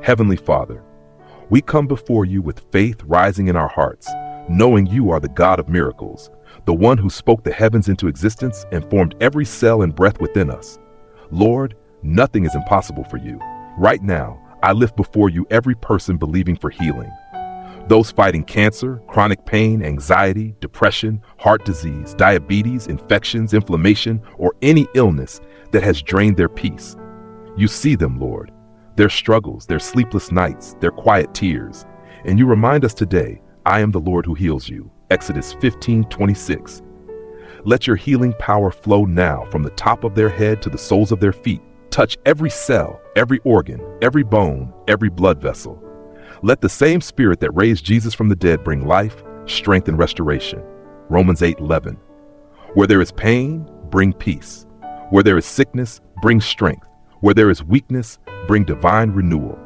Heavenly Father, we come before you with faith rising in our hearts, knowing you are the God of miracles, the one who spoke the heavens into existence and formed every cell and breath within us. Lord, nothing is impossible for you. Right now, I lift before you every person believing for healing. Those fighting cancer, chronic pain, anxiety, depression, heart disease, diabetes, infections, inflammation, or any illness that has drained their peace. You see them, Lord, their struggles, their sleepless nights, their quiet tears. And you remind us today, I am the Lord who heals you. Exodus 15:26. Let your healing power flow now from the top of their head to the soles of their feet. Touch every cell, every organ, every bone, every blood vessel. Let the same spirit that raised Jesus from the dead bring life, strength, and restoration. Romans 8:11. Where there is pain, bring peace. Where there is sickness, bring strength. Where there is weakness, bring divine renewal.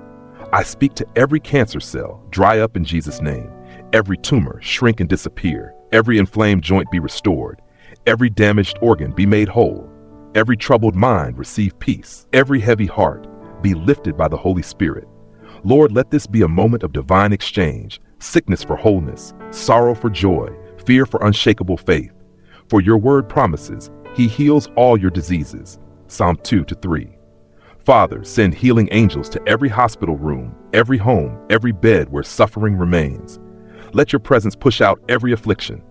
I speak to every cancer cell, dry up in Jesus' name. Every tumor, shrink and disappear. Every inflamed joint be restored. Every damaged organ be made whole. Every troubled mind receive peace. Every heavy heart be lifted by the Holy Spirit. Lord, let this be a moment of divine exchange, sickness for wholeness, sorrow for joy, fear for unshakable faith. For your word promises, he heals all your diseases. Psalm 2-3. Father, send healing angels to every hospital room, every home, every bed where suffering remains. Let your presence push out every affliction.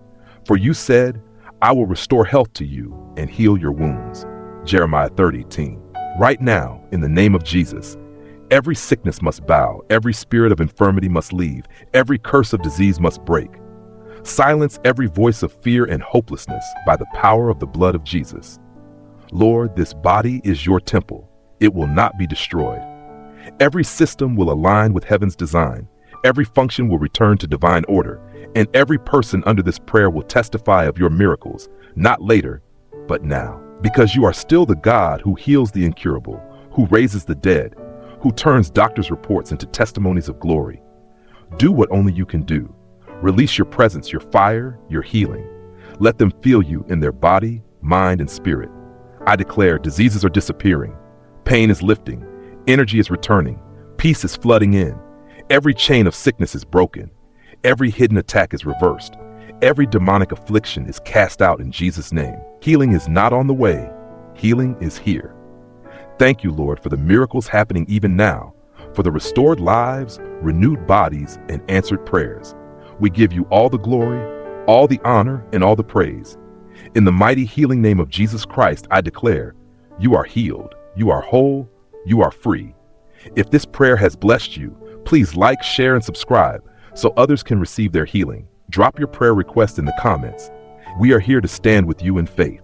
For you said, I will restore health to you and heal your wounds. Jeremiah 30:10. Right now, in the name of Jesus, every sickness must bow, every spirit of infirmity must leave, every curse of disease must break. Silence every voice of fear and hopelessness by the power of the blood of Jesus. Lord, this body is your temple. It will not be destroyed. Every system will align with heaven's design. Every function will return to divine order, and every person under this prayer will testify of your miracles, not later, but now. Because you are still the God who heals the incurable, who raises the dead, who turns doctors' reports into testimonies of glory. Do what only you can do. Release your presence, your fire, your healing. Let them feel you in their body, mind, and spirit. I declare diseases are disappearing, pain is lifting, energy is returning, peace is flooding in. Every chain of sickness is broken. Every hidden attack is reversed. Every demonic affliction is cast out in Jesus' name. Healing is not on the way. Healing is here. Thank you, Lord, for the miracles happening even now, for the restored lives, renewed bodies, and answered prayers. We give you all the glory, all the honor, and all the praise. In the mighty healing name of Jesus Christ, I declare, you are healed, you are whole, you are free. If this prayer has blessed you, please like, share, and subscribe so others can receive their healing. Drop your prayer request in the comments. We are here to stand with you in faith.